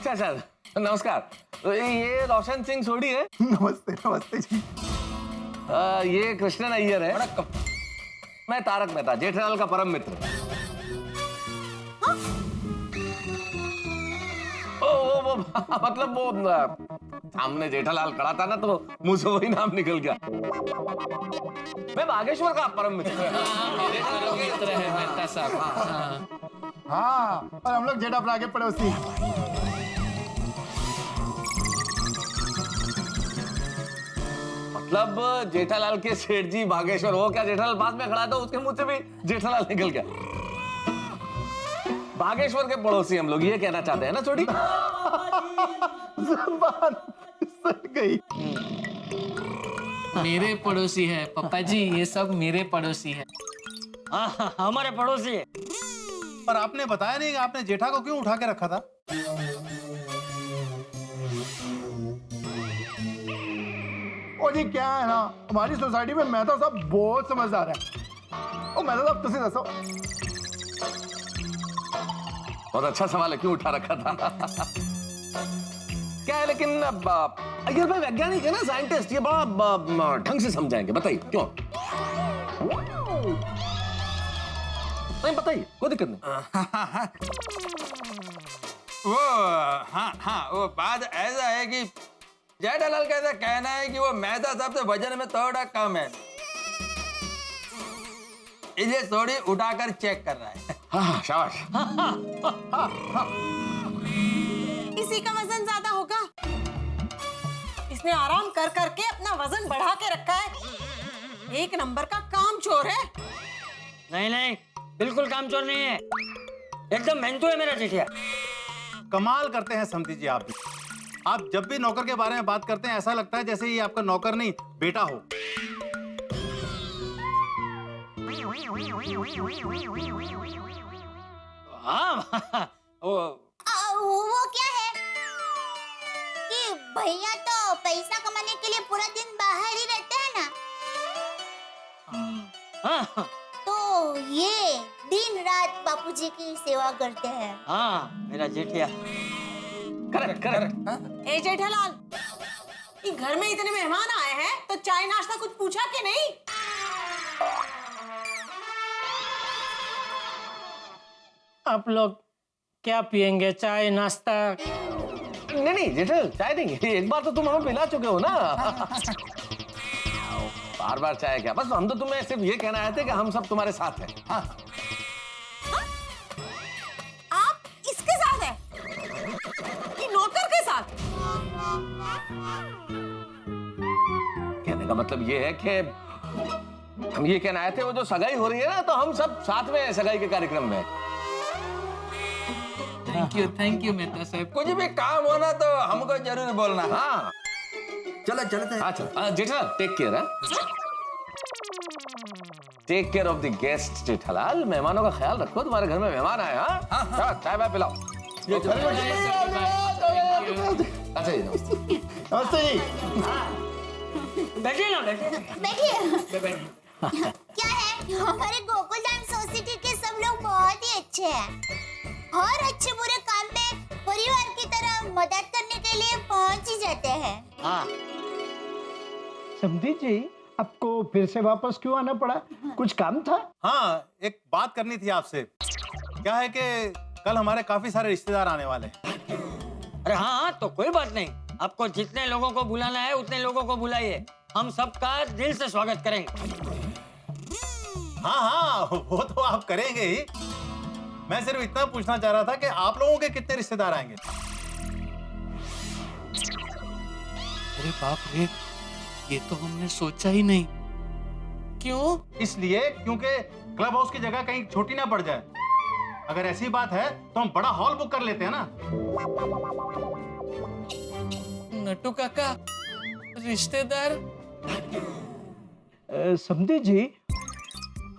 चाचा नमस्कार। ये रोशन सिंह सोढ़ी है। नमस्ते नमस्ते जी। ये कृष्णन अय्यर है। मैं तारक मेहता, जेठालाल का परम मित्र। वो मतलब वो सामने जेठालाल खड़ा था ना, तो मुंह से वही नाम निकल गया। मैं बागेश्वर का परम मित्र। मेरे परम मित्र है मेहता साहब। हाँ, और हम लोग जेठापुरा के पड़ोसी। मतलब जेठालाल के सेठ जी बागेश्वर हो क्या? जेठालाल पास में खड़ा था, उसके मुंह से भी जेठालाल निकल गया। बागेश्वर के पड़ोसी हम लोग, ये कहना चाहते हैं ना छोटी? ज़बान फिसल गई। मेरे पड़ोसी है पापा जी, ये सब मेरे पड़ोसी है। हाँ, हमारे पड़ोसी है। पर आपने बताया नहीं कि आपने जेठा को क्यों उठा के रखा था? ओ जी क्या है ना, हमारी सोसाइटी में मेहता साहब बहुत समझदार है। ओ मेहता साहब तुसी दसो। बहुत अच्छा सवाल है, क्यों उठा रखा था? क्या है लेकिन अय्यर भाई वैज्ञानिक है ना, साइंटिस्ट, ये बड़ा ढंग से समझाएंगे। बताइए क्यों? नहीं बताइए, कोई दिक्कत नहीं। वो हाँ, वो बात ऐसा है कि जेठालाल का ऐसा कहना है कि वो मेहता साहब से वजन में थोड़ा कम है, इसलिए थोड़ी उठाकर चेक कर रहा है। हाँ शाबाश। इसी का वजन ज्यादा होगा। इसने आराम कर करके अपना वजन बढ़ा के रखा है। एक नंबर का कामचोर है। नहीं, बिल्कुल कामचोर नहीं है, एकदम मेहनतू है मेरा जेठिया। कमाल करते हैं समधी जी आप भी। आप जब भी नौकर के बारे में बात करते हैं ऐसा लगता है जैसे ये आपका नौकर नहीं बेटा हो। हाँ, वो क्या है कि भैया तो पैसा कमाने के लिए पूरा दिन बाहर ही रहते हैं ना, हाँ, तो ये दिन रात बापूजी की सेवा करते हैं। हाँ, मेरा जेठिया। करेक्ट। ए जेठालाल, ये घर में इतने मेहमान आए हैं तो चाय नाश्ता कुछ पूछा कि नहीं? आप लोग क्या पियेंगे, चाय नाश्ता? नहीं जेठालाल चाय नहीं, एक बार तो तुम हमें पिला चुके हो ना। बार बार चाय क्या, बस हम तो तुम्हें सिर्फ ये कहना आए थे कि हम सब तुम्हारे साथ हैं। हाँ। आप इसके साथ हैं? ये नौकर के साथ? कहने का मतलब ये है कि हम ये कहना आए थे, वो जो सगाई हो रही है ना, तो हम सब साथ में हैं सगाई के कार्यक्रम में। थैंक यू मेहता साहब। कुछ भी काम होना तो हमको जरूर बोलना। हाँ चलो हाँ चलो। Jethalal take care. Take care of the guest Jethalal, मेहमानों का ख्याल रखो, तुम्हारे घर में मेहमान आए। हाँ चाय बाय पिलाओ। अच्छा जी नमस्ते। नमस्ते जी। बैठिए ना, बैठिए। बैठिए। क्या है, हमारे गोकुलधाम सोसाइटी के सब लोग बहुत ही अच्छे हैं। हर अच्छे बुरे काम में परिवार की तरह मदद करने के लिए पहुंच ही जाते हैं। हाँ, समधी जी, आपको फिर से वापस क्यों आना पड़ा? कुछ काम था? हाँ, एक बात करनी थी आपसे। क्या है कि कल हमारे काफी सारे रिश्तेदार आने वाले हैं। अरे हाँ, तो कोई बात नहीं, आपको जितने लोगों को बुलाना है उतने लोगों को बुलाइए, हम सबका दिल से स्वागत करेंगे। हाँ, वो तो आप करेंगे ही। मैं सिर्फ इतना पूछना चाह रहा था कि आप लोगों के कितने रिश्तेदार आएंगे? अरे बाप रे, ये तो हमने सोचा ही नहीं। क्यों? इसलिए क्योंकि क्लब हाउस की जगह कहीं छोटी ना पड़ जाए। अगर ऐसी बात है तो हम बड़ा हॉल बुक कर लेते हैं ना। नट्टू काका, रिश्तेदार? समधी जी,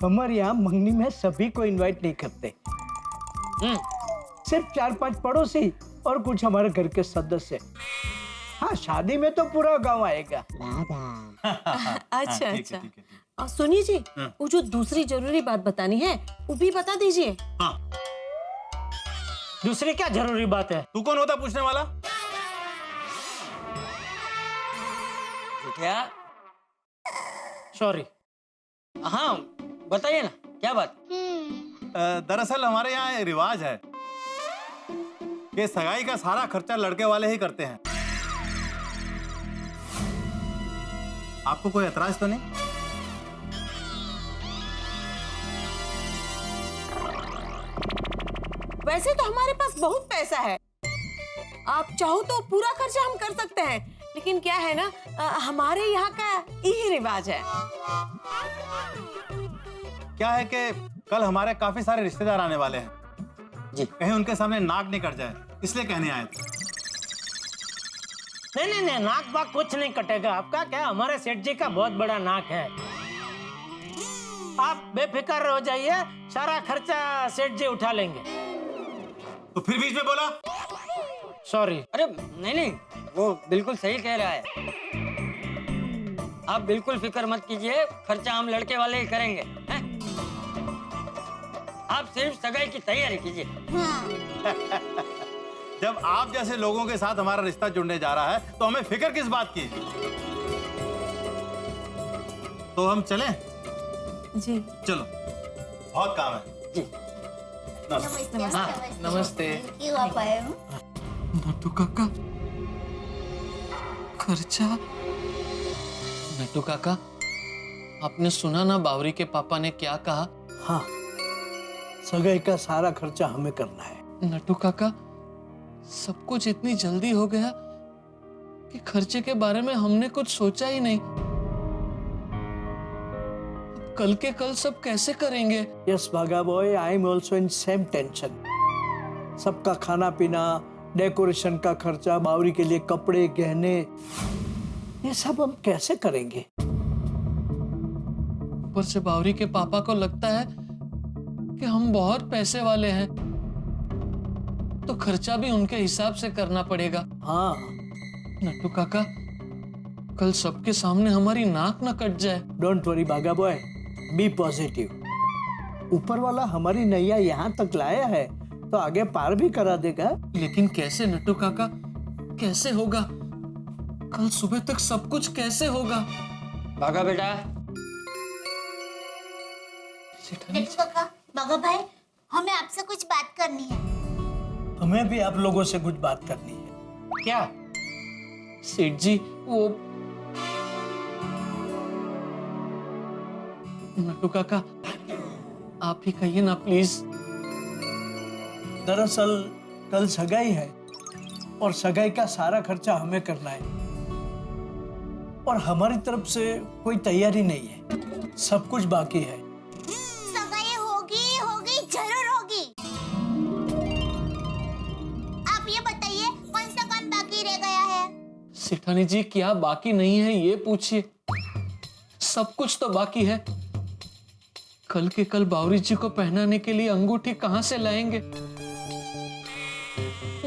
हमारे यहाँ मंगनी में सभी को इनवाइट नहीं करते। सिर्फ 4-5 पड़ोसी और कुछ हमारे घर के सदस्य। हाँ, शादी में तो पूरा गांव आएगा। अच्छा ठीक है, अच्छा। ठीक है। और सुनिए जी, वो जो दूसरी जरूरी बात बतानी है वो भी बता दीजिए। दूसरी क्या जरूरी बात है? तू कौन होता पूछने वाला? क्या? सॉरी। हाँ बताइए ना, क्या बात? दरअसल हमारे यहाँ एक रिवाज है कि सगाई का सारा खर्चा लड़के वाले ही करते हैं। आपको कोई एतराज तो नहीं? वैसे तो हमारे पास बहुत पैसा है, आप चाहो तो पूरा खर्चा हम कर सकते हैं, लेकिन क्या है ना, हमारे यहाँ का यही रिवाज है। क्या है कि कल हमारे काफी सारे रिश्तेदार आने वाले हैं जी। कहीं उनके सामने नाक नहीं कट जाए, इसलिए कहने आए थे। नहीं, नाक बाग कुछ नहीं कटेगा आपका। क्या, हमारे सेठ जी का बहुत बड़ा नाक है। आप बेफिक्र हो जाइए, सारा खर्चा सेठ जी उठा लेंगे। तो फिर बीच में बोला? सॉरी। अरे नहीं, वो बिल्कुल सही कह रहा है। आप बिल्कुल फिक्र मत कीजिए, खर्चा हम लड़के वाले ही करेंगे, हैं? आप सिर्फ सगाई की तैयारी कीजिए। जब आप जैसे लोगों के साथ हमारा रिश्ता जुड़ने जा रहा है तो हमें फिक्र किस बात की? तो हम चलें? जी चलो, बहुत काम है जी। नमस्ते। क्यों आप आए हो? नटू काका, खर्चा। नटू काका, आपने सुना ना बावरी के पापा ने क्या कहा? हाँ, सगाई का सारा खर्चा हमें करना है। नटू काका, सब कुछ इतनी जल्दी हो गया कि खर्चे के बारे में हमने कुछ सोचा ही नहीं। अब कल के कल सब कैसे करेंगे? यस भागा boy, I am also in same tension. सबका खाना पीना, डेकोरेशन का खर्चा, बावरी के लिए कपड़े, गहने, ये सब हम कैसे करेंगे? ऊपर से बावरी के पापा को लगता है कि हम बहुत पैसे वाले हैं, तो खर्चा भी उनके हिसाब से करना पड़ेगा। हाँ, नट्टू काका, कल सबके सामने हमारी नाक न कट जाए। डोंट वरी भागा बॉय, बी पॉजिटिव। ऊपर वाला हमारी नैया यहाँ तक लाया है तो आगे पार भी करा देगा। लेकिन कैसे नट्टू काका, कैसे होगा? कल सुबह तक सब कुछ कैसे होगा? भागा बेटा। काका, बागा भाई, हमें आपसे कुछ बात करनी है। हमें भी आप लोगों से कुछ बात करनी है। क्या? सेठ जी, वो नट्टू काका, आप ही कहिए ना प्लीज। दरअसल कल सगाई है और सगाई का सारा खर्चा हमें करना है, और हमारी तरफ से कोई तैयारी नहीं है, सब कुछ बाकी है। सगाई होगी, जरूर होगी। आप ये बताइए, कौन सा काम बाकी रह गया है? सेठानी जी, क्या बाकी नहीं है ये पूछिए, सब कुछ तो बाकी है। कल के कल बावरी जी को पहनाने के लिए अंगूठी कहां से लाएंगे?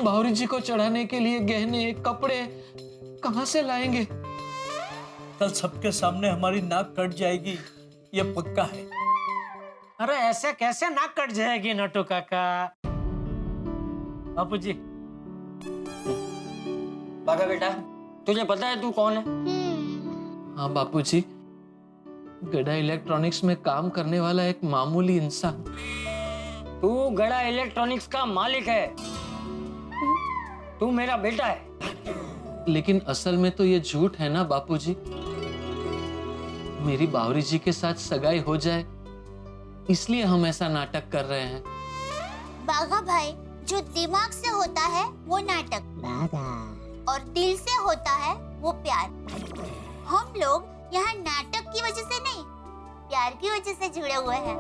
बावरी जी को चढ़ाने के लिए गहने, कपड़े कहां से लाएंगे? कल सबके सामने हमारी नाक कट जाएगी, ये पक्का है। अरे ऐसे कैसे नाक कट जाएगी नटू काका? बापू जी, भागा बेटा, तुझे पता है तू कौन है? हाँ बापूजी, गड़ा इलेक्ट्रॉनिक्स में काम करने वाला एक मामूली इंसान। तू गड़ा इलेक्ट्रॉनिक्स का मालिक है, तू मेरा बेटा है। लेकिन असल में तो ये झूठ है ना बापूजी। मेरी बावरी जी के साथ सगाई हो जाए, इसलिए हम ऐसा नाटक कर रहे हैं। बागा भाई, जो दिमाग से होता है वो नाटक, और दिल से होता है वो प्यार। हम लोग यहाँ नाटक की वजह से नहीं, प्यार की वजह से जुड़े हुए हैं।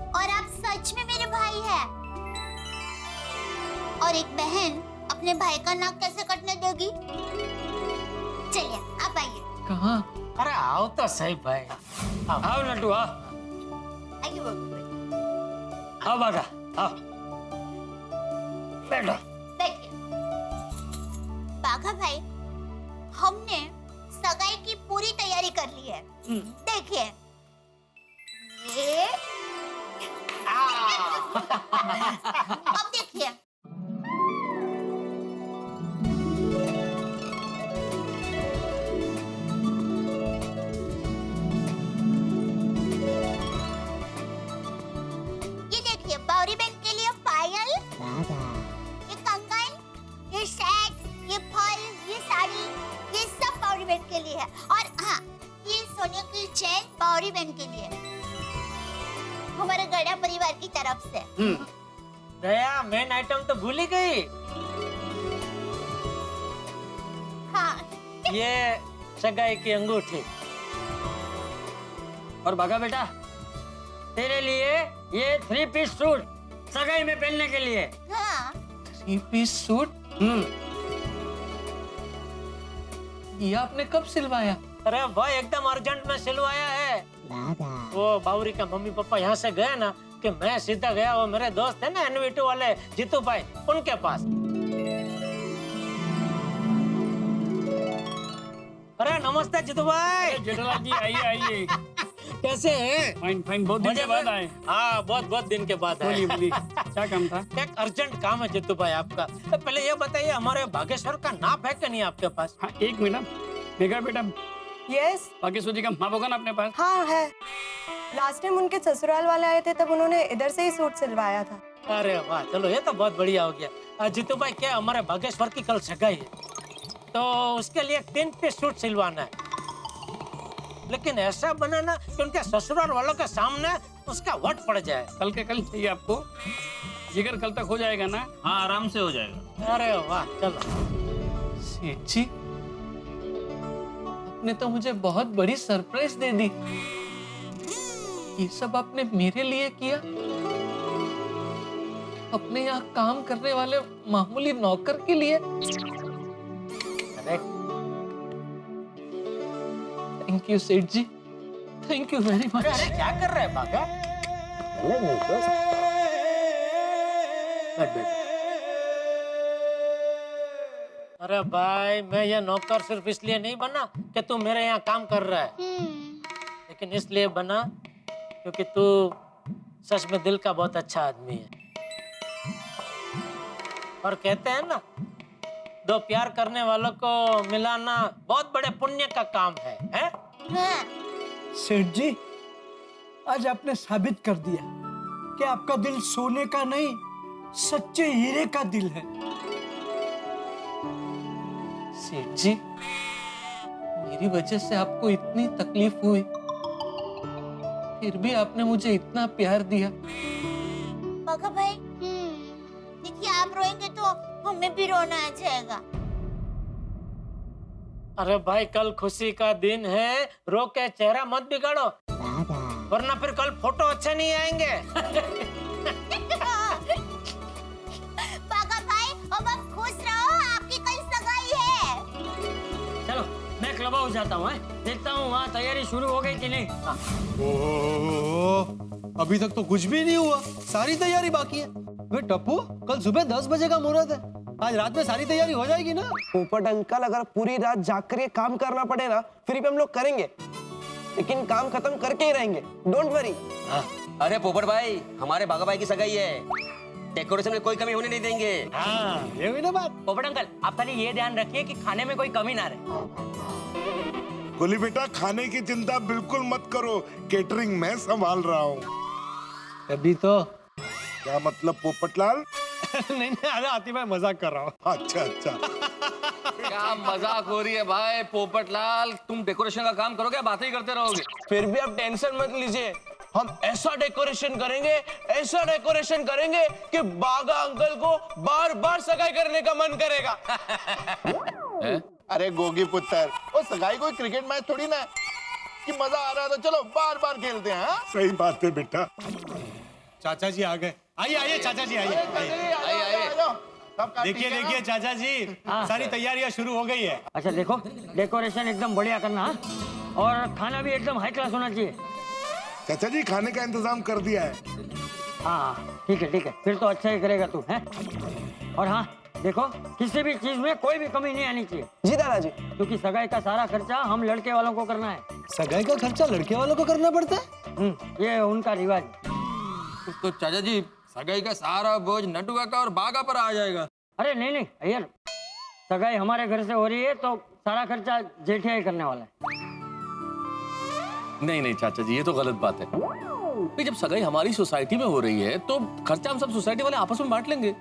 और आप सच में मेरे भाई हैं। और एक बहन अपने भाई का नाक कैसे कटने देगी? चलिए, आप आइए। कहाँ? अरे आओ तो सही भाई। आओ नटू, आओ। आइए बाबू भाई। आओ भागा, आओ। बैठो। बैठिए। बाघा भाई, हमने सगाई की पूरी तैयारी कर ली है। देखिए, ये अब देखिए, ये देखिए बावरी बहन के लिए पायल, ये कंगन, ये सेट, ये फल, ये साड़ी, ये सब बावरी बहन के लिए है। और हाँ, ये सोने की चेन बावरी बहन के लिए, हमारे गड़ा परिवार की तरफ से। दया मेन आइटम तो भूल ही गई। हाँ, ये सगाई की अंगूठी। और भागा बेटा, तेरे लिए ये 3 पीस सूट सगाई में पहनने के लिए। हाँ, 3 पीस सूट ये आपने कब सिलवाया? अरे भाई एकदम अर्जेंट में सिलवाया है। वो बावरी का मम्मी पापा यहाँ से गए ना कि मैं सीधा गया, वो मेरे दोस्त है ना NV2 वाले जीतू भाई, उनके पास। अरे नमस्ते जीतू भाई। जेठालाल जी आइए आइए। कैसे हैं? फाइन फाइन, बहुत दिन के बाद आए। हाँ बहुत दिन के बाद आए। बोलिए बोलिए, क्या काम था? एक अर्जेंट काम है जीतू भाई आपका। तो पहले ये बताइए हमारे बागेश्वर का नाप है कि नहीं आपके पास? हाँ, एक मिनट। मेघा बेटा, यस बागेश्वर जी का माप होगा ना अपने पास? हाँ है। लास्ट टाइम उनके ससुराल वाले आए थे तब उन्होंने इधर से ही सूट सिलवाया था। अरे वाह, चलो ये तो बहुत बढ़िया हो गया। जीतू भाई क्या हमारे बागेश्वर की कल सगाई है, तो उसके लिए 3 पीस सूट सिलवाना है, लेकिन ऐसा बनाना कि उनके ससुराल वालों के सामने उसका वट पड़ जाए। कल के कल चाहिए आपको? जिगर कल तक हो जाएगा ना? हाँ, आराम से हो जाएगा। अरे वाह, चलो। सेठ जी, आपने तो मुझे बहुत बड़ी सरप्राइज दे दी। ये सब आपने मेरे लिए किया? अपने यहाँ काम करने वाले मामूली नौकर के लिए? अरे थैंक यू सेठ जी, थैंक यू वेरी मच। अरे क्या कर रहे हैं बागा? बैठ। अरे भाई, मैं ये नौकर सिर्फ इसलिए नहीं बना कि तू मेरे यहाँ काम कर रहा है, लेकिन इसलिए बना क्योंकि तू सच में दिल का बहुत अच्छा आदमी है। और कहते हैं ना, 2 प्यार करने वालों को मिलाना बहुत बड़े पुण्य का काम है, हैं? हाँ। सेठ जी, आज आपने साबित कर दिया कि आपका दिल सोने का नहीं, सच्चे हीरे का दिल है। सेठ जी, मेरी वजह से आपको इतनी तकलीफ हुई, फिर भी आपने मुझे इतना प्यार दिया। बाघा भाई, देखिए आप रोएंगे तो हमें भी रोना आ जाएगा। अरे भाई, कल खुशी का दिन है, रो के चेहरा मत बिगाड़ो, वरना फिर कल फोटो अच्छे नहीं आएंगे। बाघा भाई, अब आप खुश रहो, आपकी कल सगाई है। चलो मैं क्लब हाउस जाता हूँ, देखता हूँ वहाँ तैयारी शुरू हो गई कि नहीं। हाँ। अभी तक तो कुछ भी नहीं हुआ, सारी तैयारी बाकी है। वे टप्पू, कल सुबह 10 बजे का मुहूर्त है, आज रात में सारी तैयारी हो जाएगी ना? पोपट अंकल, अगर पूरी रात जाग कर ये काम करना पड़े ना, फिर भी हम लोग करेंगे, लेकिन काम खत्म करके ही रहेंगे, डोंट वरी। अरे पोपट भाई, हमारे बागा भाई की सगाई है, डेकोरेशन में कोई कमी होने नहीं देंगे। हाँ, ये हुई ना बात। पोपट अंकल, आप खाली ये ध्यान रखिए कि खाने में कोई कमी ना रहे। गोली बेटा, खाने की चिंता बिल्कुल मत करो, केटरिंग मैं संभाल रहा हूँ। अभी तो क्या मतलब पोपटलाल? नहीं, अरे आती भाई मजाक कर रहा हूँ। अच्छा अच्छा। क्या मजाक हो रही है भाई? पोपटलाल, तुम डेकोरेशन का काम करोगे या बातें ही करते रहोगे? फिर भी आप टेंशन मत लीजिए, हम ऐसा डेकोरेशन करेंगे कि बागा अंकल को बार बार सगाई करने का मन करेगा। अरे गोगी पुत्र, वो सगाई कोई क्रिकेट मैच थोड़ी ना है कि मजा आ रहा है तो चलो बार बार खेलते हैं। हाँ? सही बात है बेटा। चाचा जी आ गए। आइए आइए चाचा जी, आइए देखिए देखिए चाचा जी, सारी तैयारियां शुरू हो गई है। अच्छा देखो, डेकोरेशन एकदम बढ़िया करना, और खाना भी एकदम हाई क्लास होना चाहिए। चाचा जी, खाने का इंतजाम कर दिया है। हाँ ठीक है, फिर तो अच्छा ही करेगा तू, है? और हाँ देखो, किसी भी चीज में कोई भी कमी नहीं आनी चाहिए। जी दादाजी। क्योंकि सगाई का सारा खर्चा हम लड़के वालों को करना है। सगाई का खर्चा लड़के वालों को करना पड़ता है? ये उनका रिवाज। तो चाचा जी, सगाई का सारा बोझ नटू काका और बागा पर आ जाएगा। अरे नहीं नहीं अय्यर, सगाई हमारे घर से हो रही है तो सारा खर्चा जेठिया ही करने वाला है। नहीं नहीं चाचा जी, ये तो गलत बात है। भाई जब सगाई हमारी सोसाइटी में हो रही है तो खर्चा हम सब सोसाइटी वाले आपस में बांट लेंगे।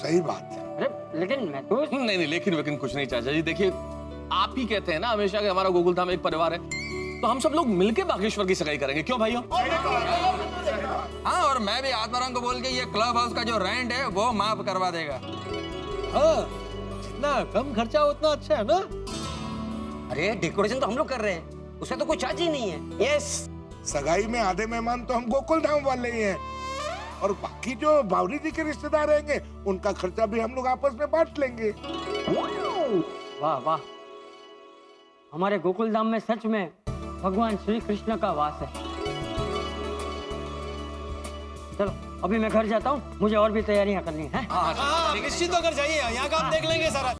सही बात है। अरे लेकिन मैं तो नहीं नहीं लेकिन कुछ नहीं चाचा जी। देखिए आप ही कहते हैं ना हमेशा कि हमारा गोकुलधाम एक परिवार है, तो हम सब लोग मिलके बागेश्वर की सगाई करेंगे, क्यों भाइयों? हाँ, और मैं भी आत्माराम को बोल के ये क्लब हाउस का जो रेंट है वो माफ करवा देगा। हाँ, जितना कम खर्चा उतना अच्छा है ना। अरे डेकोरेशन तो हम लोग कर रहे हैं, उसमें तो कोई चार्ज ही नहीं है। यस, सगाई में आधे मेहमान तो हम गोकुलधाम वाले ही हैं, और बाकी जो बावरी जी के रिश्तेदार रहेंगे उनका खर्चा भी हम लोग आपस में बांट लेंगे। वाह वाह, हमारे गोकुलधाम में सच में भगवान श्री कृष्ण का वास है। चलो अभी मैं घर जाता हूँ, मुझे और भी तैयारियां करनी है। हाँ, निश्चित होकर जाइए, यहाँ का हम देख लेंगे सारा।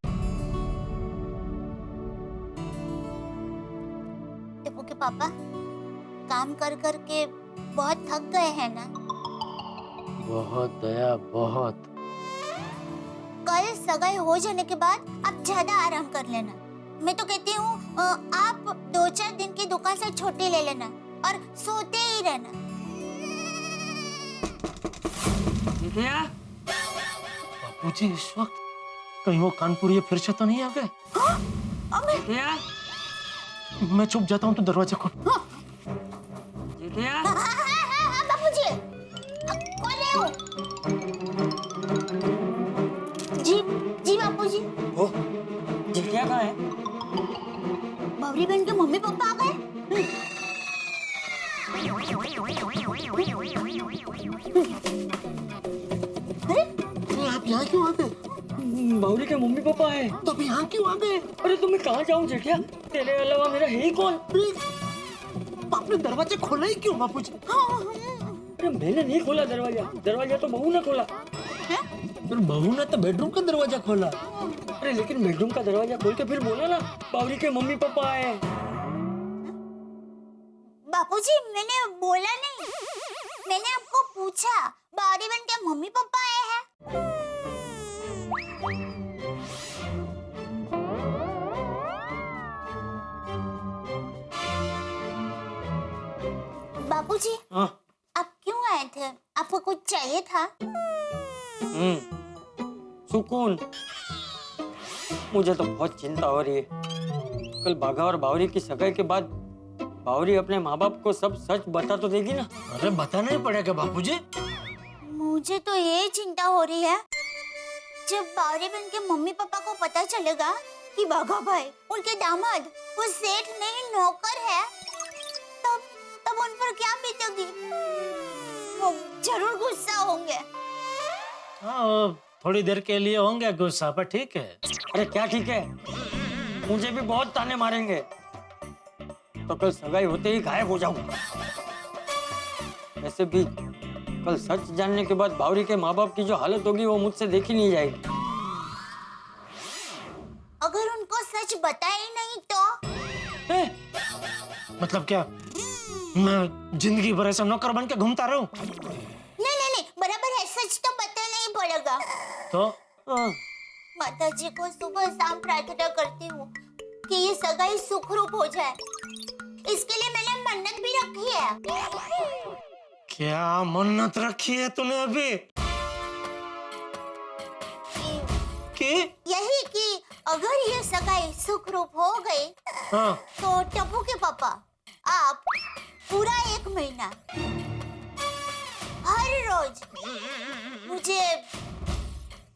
टिप्पू के पापा काम कर कर के बहुत थक गए हैं ना? बहुत दया, बहुत। कल सगाई हो जाने के बाद आप ज्यादा आराम कर लेना। मैं तो कहती हूँ आप 2-4 दिन की दुकान से छुट्टी ले लेना और सोते ही रहना। बापूजी इस वक्त कहीं वो कानपुर ये फिर से तो नहीं आ गए? मैं चुप जाता हूँ तो दरवाजा खोल। बापूजी कौन है वो? जी बापूजी। जितिया कहाँ है? बावरी बहन के मम्मी पापा आ गए। आप यहाँ क्यों आ गए? बावरी के मम्मी पापा है तो अब यहाँ क्यों आ गए? अरे तो मैं कहाँ जाऊँ जेठिया, तेरे अलावा मेरा है ही कौन? आपने दरवाजा खोला ही क्यों बापूजी? अरे मैंने नहीं खोला दरवाजा, दरवाजा तो बहू ने खोला। बहू ने तो बेडरूम का दरवाजा खोला। अरे लेकिन बेडरूम का दरवाजा खोल के फिर बोला ना बावरी के मम्मी पापा आए। बापूजी मैंने बोला नहीं, मैंने आपको पूछा बावरी बहन के मम्मी पापा आए हैं। बापूजी आप क्यों आए थे? आपको कुछ चाहिए था? सुकून। मुझे तो बहुत चिंता हो रही है। कल बाघा और बावरी की सगाई के बाद बावरी अपने माँ बाप को सब सच बता तो देगी ना? अरे बताना ही पड़ेगा बापूजी। मुझे तो ये चिंता हो रही है, जब बावरी बहन के मम्मी पापा को पता चलेगा कि बाघा भाई उनके दामाद वो सेठ नहीं नौकर है, तब उन पर क्या बीतेगी? वो जरूर गुस्सा होंगे। हाँ, थोड़ी देर के लिए होंगे गुस्सा, पर ठीक है। अरे क्या ठीक है, मुझे भी बहुत ताने मारेंगे, तो कल सगाई होते ही गायब हो जाऊंगा। वैसे भी कल सच जानने के बाद बावरी के माँ बाप की जो हालत होगी वो मुझसे देखी नहीं जाएगी। अगर उनको सच बताए नहीं तो? मतलब क्या, मैं जिंदगी भर ऐसा नौकर बन के घूमता रहूं? नहीं, बराबर है, सच तो बताना ही पड़ेगा। तो माताजी को सुबह शाम प्रार्थना करती हूँ कि ये सगाई सुखरूप हो जाए। इसके लिए मैंने मन्नत भी रखी है। क्या मन्नत रखी है तूने अभी? यही कि अगर ये सगाई सुखरूप हो गई तो टप्पू के पापा आप पूरा 1 महीना हर रोज मुझे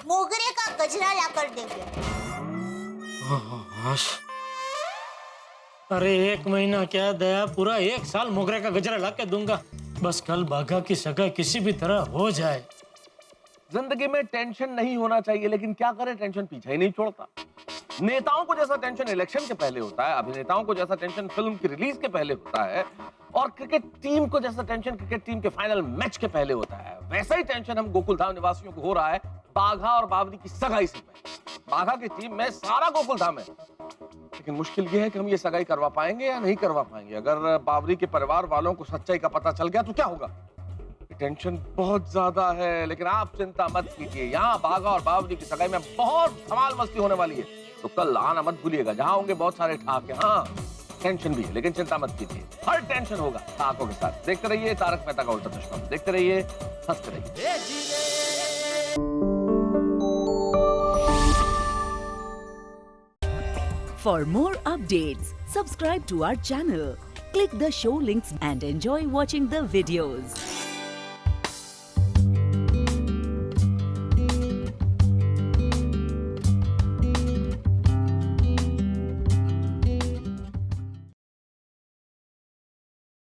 मोगरे का गजरा लाकर देंगे। अरे 1 महीना क्या दया, पूरा 1 साल मोगरे का गजरा लाके दूंगा। बस कल बाघा की सगाई किसी भी तरह हो जाए। जिंदगी में टेंशन नहीं होना चाहिए, लेकिन क्या करें, टेंशन पीछे ही नहीं छोड़ता। नेताओं को जैसा टेंशन इलेक्शन के पहले होता है, अभिनेताओं को जैसा टेंशन फिल्म की रिलीज के पहले होता है, और क्रिकेट टीम को जैसा टेंशन क्रिकेट टीम के फाइनल मैच के पहले होता है, वैसा ही टेंशन हम गोकुलधाम निवासियों को हो रहा है बाघा और बावरी की सगाई से पहले। बाघा की टीम में सारा गोकुलधाम है, लेकिन मुश्किल ये है कि हम ये सगाई करवा पाएंगे या नहीं करवा पाएंगे। अगर बावरी के परिवार वालों को सच्चाई का पता चल गया तो क्या होगा? टेंशन बहुत ज्यादा है, लेकिन आप चिंता मत कीजिए। यहाँ भागा और बाबूजी की सगाई में बहुत धमाल मस्ती होने वाली है, तो कल आना मत भूलिएगा। जहाँ होंगे बहुत सारे ठहाके। हाँ, टेंशन भी है, लेकिन चिंता मत कीजिए, हर टेंशन होगा ठहाकों के साथ। देखते रहिए तारक मेहता का उल्टा चश्मा, देखते रहिए, हंसते रहिए। For more updates, subscribe to our channel, click the show links and enjoy watching the videos.